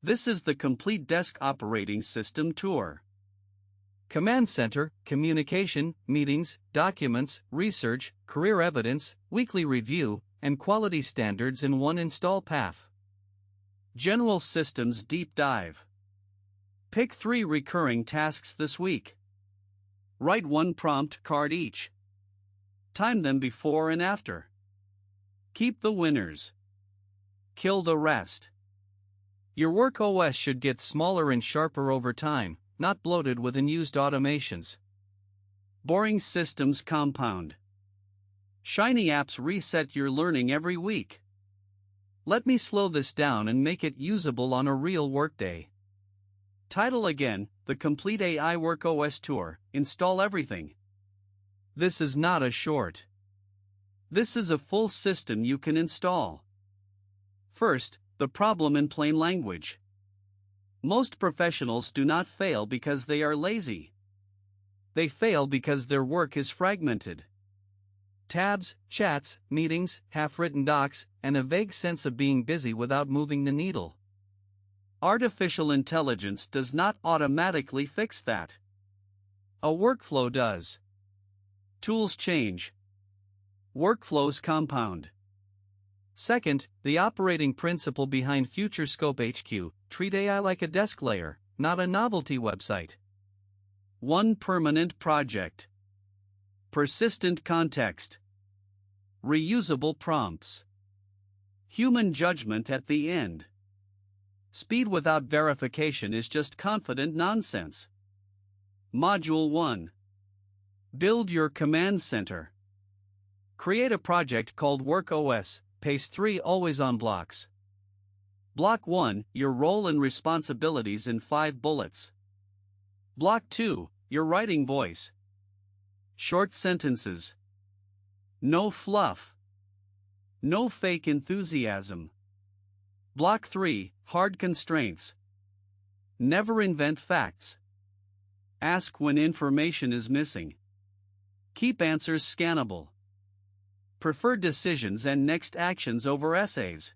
This is the complete desk operating system tour. Command Center, Communication, Meetings, Documents, Research, Career Evidence, Weekly Review, and Quality Standards in one install path. General Systems Deep Dive. Pick 3 recurring tasks this week. Write 1 prompt card each. Time them before and after. Keep the winners. Kill the rest. Your Work OS should get smaller and sharper over time, not bloated with unused automations. Boring systems compound. Shiny apps reset your learning every week. Let me slow this down and make it usable on a real workday. Title again, the complete AI Work OS tour, install everything. This is not a short. This is a full system you can install. First, the problem in plain language. Most professionals do not fail because they are lazy. They fail because their work is fragmented. Tabs, chats, meetings, half-written docs, and a vague sense of being busy without moving the needle. Artificial intelligence does not automatically fix that. A workflow does. Tools change. Workflows compound. Second, the operating principle behind FutureScopeHQ: treat AI like a desk layer, not a novelty website. One permanent project. Persistent context. Reusable prompts. Human judgment at the end. Speed without verification is just confident nonsense. Module 1. Build your command center. Create a project called Work OS, paste 3 always-on blocks. Block 1, your role and responsibilities in 5 bullets. Block 2, your writing voice. Short sentences. No fluff. No fake enthusiasm. Block 3, hard constraints. Never invent facts. Ask when information is missing. Keep answers scannable. Prefer decisions and next actions over essays.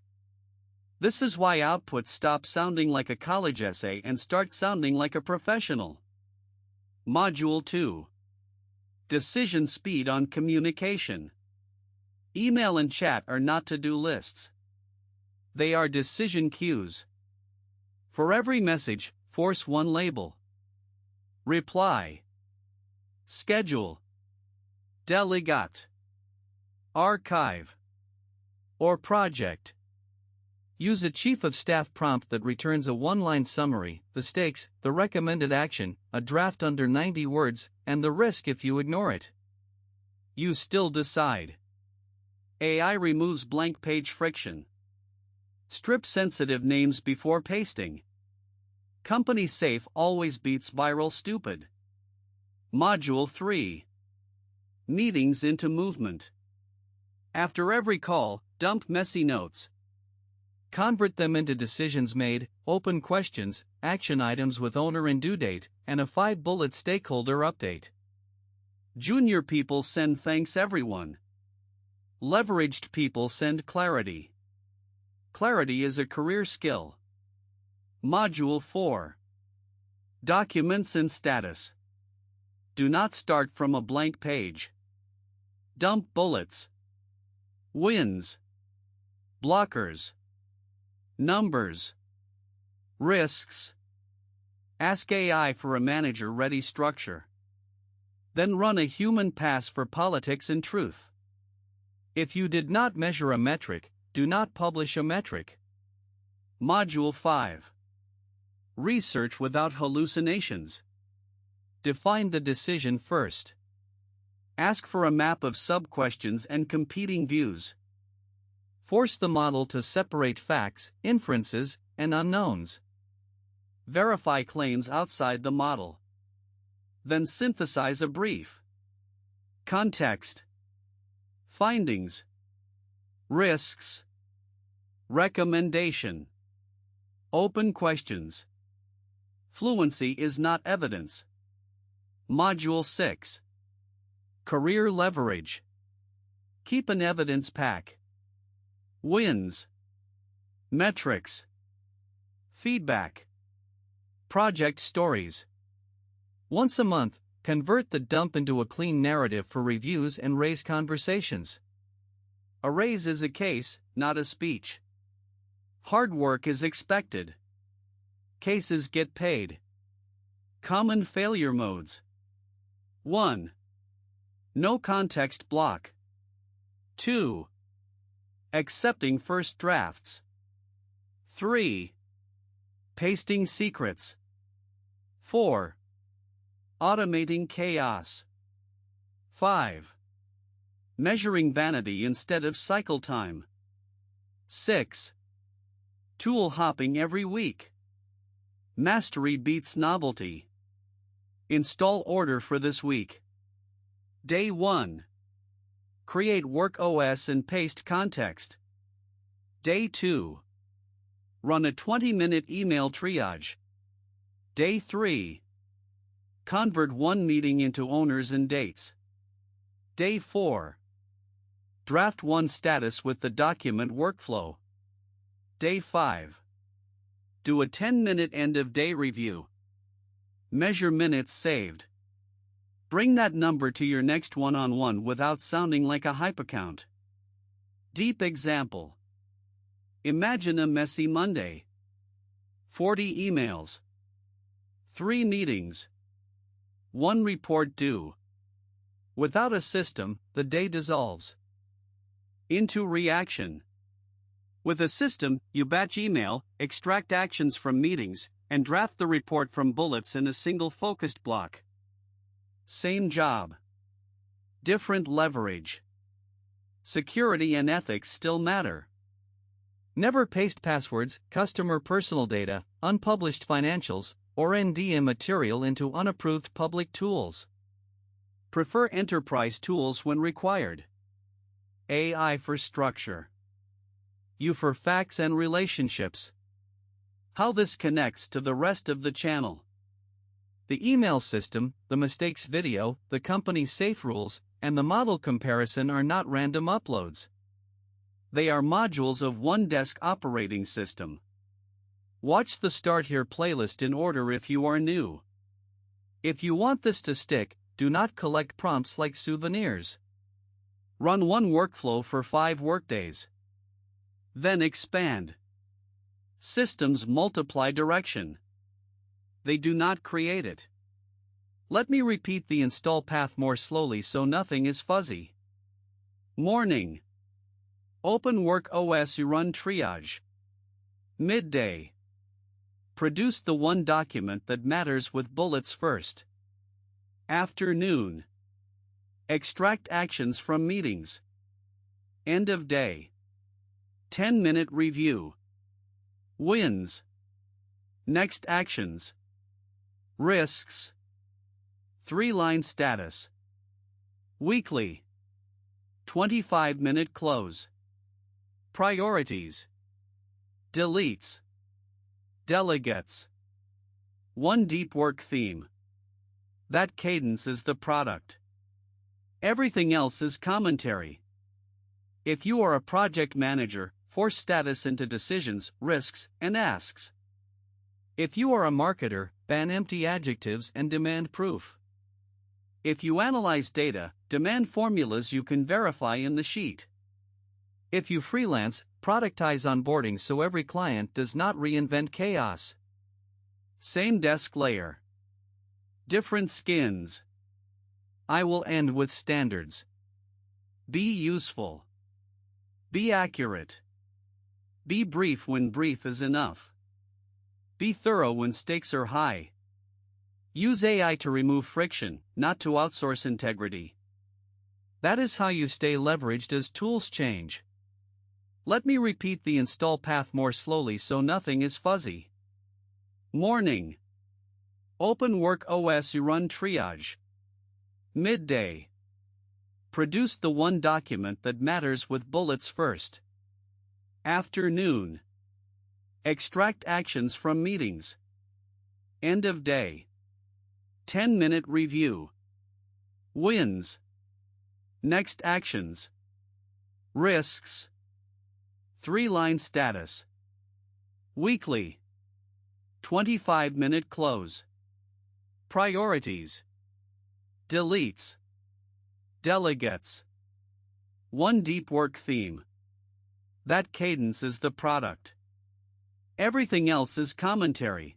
This is why outputs stop sounding like a college essay and start sounding like a professional. Module 2. Decision speed on communication. Email and chat are not to-do lists. They are decision queues. For every message, force one label. Reply. Schedule. Delegate. Archive. Or project. Use a chief of staff prompt that returns a one-line summary, the stakes, the recommended action, a draft under 90 words, and the risk if you ignore it. You still decide. AI removes blank page friction. Strip sensitive names before pasting. Company safe always beats viral stupid. Module 3. Meetings into movement. After every call, dump messy notes. Convert them into decisions made, open questions, action items with owner and due date, and a 5-bullet stakeholder update. Junior people send thanks everyone. Leveraged people send clarity. Clarity is a career skill. Module 4. Documents and status. Do not start from a blank page. Dump bullets. Wins. Blockers. Numbers. Risks. Ask AI for a manager-ready structure. Then run a human pass for politics and truth. If you did not measure a metric, do not publish a metric. Module 5. Research without hallucinations. Define the decision first. Ask for a map of sub-questions and competing views. Force the model to separate facts, inferences, and unknowns. Verify claims outside the model. Then synthesize a brief. Context. Findings. Risks. Recommendation. Open questions. Fluency is not evidence. Module 6. Career leverage. Keep an evidence pack. Wins. Metrics. Feedback. Project stories. Once a month, convert the dump into a clean narrative for reviews and raise conversations. A raise is a case, not a speech. Hard work is expected. Cases get paid. Common failure modes. 1. No context block. 2. Accepting first drafts. 3. Pasting secrets. 4. Automating chaos. 5. Measuring vanity instead of cycle time. 6. Tool hopping every week. Mastery beats novelty. Install order for this week. Day 1. Create Work OS and paste context. Day 2. Run a 20-minute email triage. Day 3. Convert one meeting into owners and dates. Day 4. Draft one status with the document workflow. Day 5. Do a 10-minute end-of-day review. Measure minutes saved. Bring that number to your next one-on-one without sounding like a hype account. Deep example. Imagine a messy Monday. 40 emails. 3 meetings. 1 report due. Without a system, the day dissolves into reaction. With a system, you batch email, extract actions from meetings, and draft the report from bullets in a single focused block. Same job. Different leverage. Security and ethics still matter. Never paste passwords, customer personal data, unpublished financials, or NDA material into unapproved public tools. Prefer enterprise tools when required. AI for structure. U for facts and relationships. How this connects to the rest of the channel. The email system, the mistakes video, the company's safe rules, and the model comparison are not random uploads. They are modules of one desk operating system. Watch the Start Here playlist in order if you are new. If you want this to stick, do not collect prompts like souvenirs. Run one workflow for 5 workdays. Then expand. Systems multiply direction. They do not create it. Let me repeat the install path more slowly so nothing is fuzzy. Morning. Open Work OS run triage. Midday. Produce the one document that matters with bullets first. Afternoon. Extract actions from meetings. End of day. 10-minute review. Wins. Next actions. Risks. 3-line status. Weekly. 25-minute close. Priorities. Deletes. Delegates. One deep work theme. That cadence is the product. Everything else is commentary. If you are a project manager, force status into decisions, risks, and asks. If you are a marketer, ban empty adjectives and demand proof. If you analyze data, demand formulas you can verify in the sheet. If you freelance, productize onboarding so every client does not reinvent chaos. Same desk layer. Different skins. I will end with standards. Be useful. Be accurate. Be brief when brief is enough. Be thorough when stakes are high. Use AI to remove friction, not to outsource integrity. That is how you stay leveraged as tools change. Let me repeat the install path more slowly so nothing is fuzzy. Morning. Open Work OS run triage. Midday. Produce the one document that matters with bullets first. Afternoon. Extract actions from meetings. End of day. 10-minute review. Wins. Next actions. Risks. 3-line status. Weekly. 25-minute close. Priorities. Deletes. Delegates. One deep work theme. That cadence is the product. Everything else is commentary.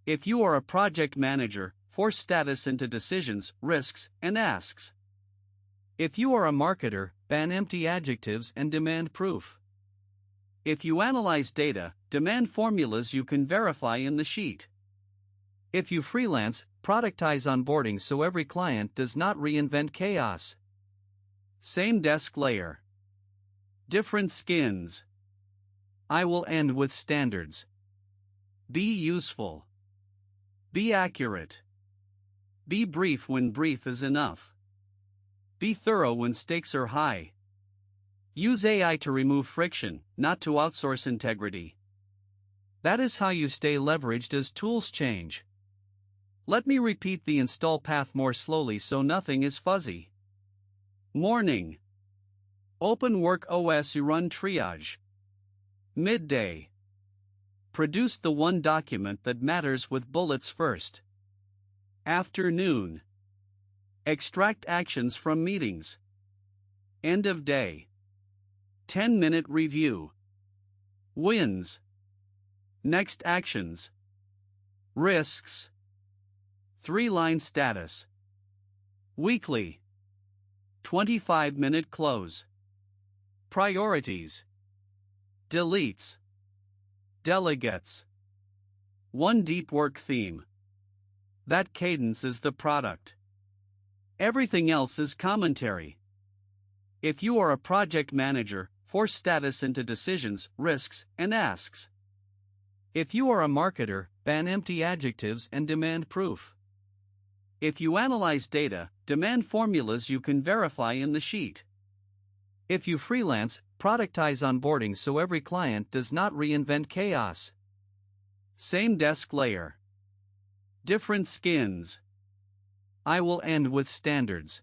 If you are a project manager, force status into decisions, risks, and asks. If you are a marketer, ban empty adjectives and demand proof. If you analyze data, demand formulas you can verify in the sheet. If you freelance, productize onboarding so every client does not reinvent chaos. Same desk layer. Different skins. I will end with standards. Be useful. Be accurate. Be brief when brief is enough. Be thorough when stakes are high. Use AI to remove friction, not to outsource integrity. That is how you stay leveraged as tools change. Let me repeat the install path more slowly so nothing is fuzzy. Morning. Open Work OS Run Triage. Midday. Produce the one document that matters with bullets first. Afternoon. Extract actions from meetings. End of day. 10-minute review. Wins. Next actions. Risks. 3-line status. Weekly. 25-minute close. Priorities. Deletes. Delegates. One deep work theme. That cadence is the product. Everything else is commentary. If you are a project manager, force status into decisions, risks, and asks. If you are a marketer, ban empty adjectives and demand proof. If you analyze data, demand formulas you can verify in the sheet. If you freelance, productize onboarding so every client does not reinvent chaos. Same desk layer. Different skins. I will end with standards.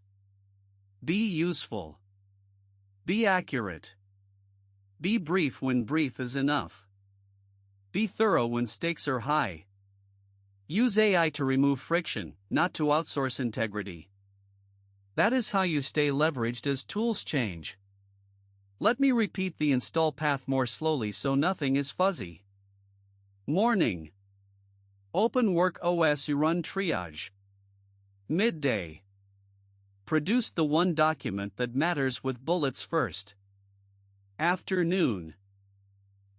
Be useful. Be accurate. Be brief when brief is enough. Be thorough when stakes are high. Use AI to remove friction, not to outsource integrity. That is how you stay leveraged as tools change. Let me repeat the install path more slowly so nothing is fuzzy. Morning. Open Work OS Run Triage. Midday. Produce the one document that matters with bullets first. Afternoon.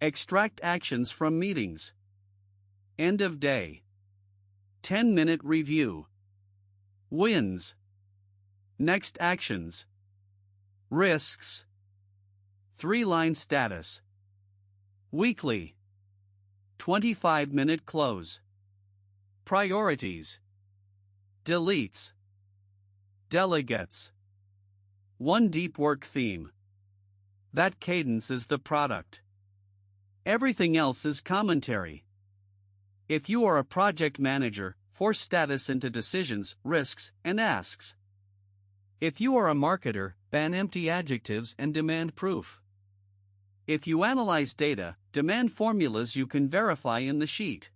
Extract actions from meetings. End of day. 10-minute review. Wins. Next actions. Risks. 3-line status. Weekly. 25-minute close. Priorities. Deletes. Delegates. One deep work theme. That cadence is the product. Everything else is commentary. If you are a project manager, force status into decisions, risks, and asks. If you are a marketer, ban empty adjectives and demand proof. If you analyze data, demand formulas you can verify in the sheet.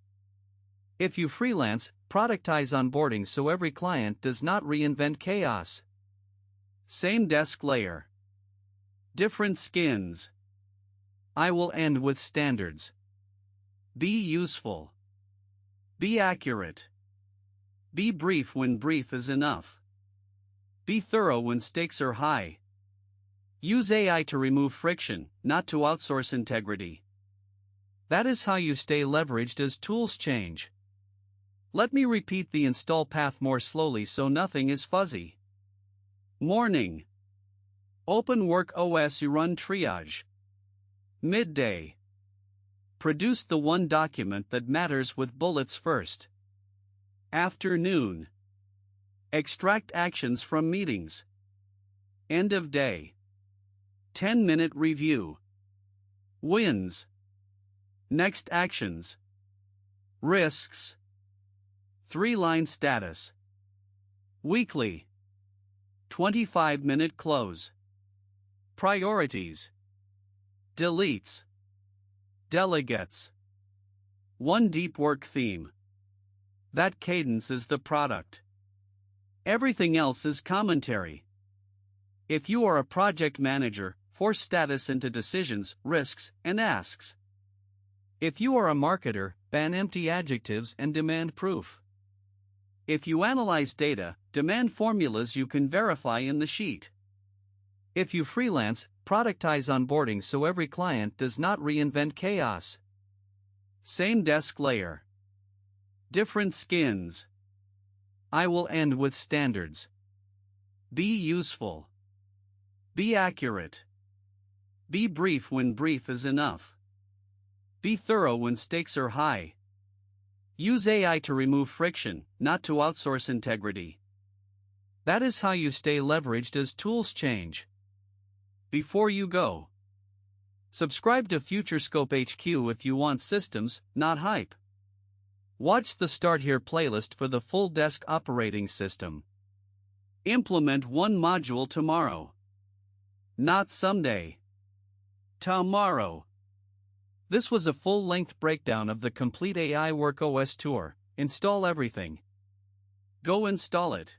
If you freelance, productize onboarding so every client does not reinvent chaos. Same desk layer. Different skins. I will end with standards. Be useful. Be accurate. Be brief when brief is enough. Be thorough when stakes are high. Use AI to remove friction, not to outsource integrity. That is how you stay leveraged as tools change. Let me repeat the install path more slowly so nothing is fuzzy. Morning. Open Work OS Run Triage. Midday. Produce the one document that matters with bullets first. Afternoon. Extract actions from meetings. End of day. 10-minute review. Wins. Next actions. Risks. 3-line status. Weekly. 25-minute close. Priorities. Deletes. Delegates. One deep work theme. That cadence is the product. Everything else is commentary. If you are a project manager, force status into decisions, risks, and asks. If you are a marketer, ban empty adjectives and demand proof. If you analyze data, demand formulas you can verify in the sheet. If you freelance, productize onboarding so every client does not reinvent chaos. Same desk layer. Different skins. I will end with standards. Be useful. Be accurate. Be brief when brief is enough. Be thorough when stakes are high. Use AI to remove friction, not to outsource integrity. That is how you stay leveraged as tools change. Before you go, subscribe to FutureScopeHQ if you want systems, not hype. Watch the Start Here playlist for the full desk operating system. Implement one module tomorrow. Not someday. Tomorrow. This was a full-length breakdown of the complete AI Work OS tour. Install everything. Go install it.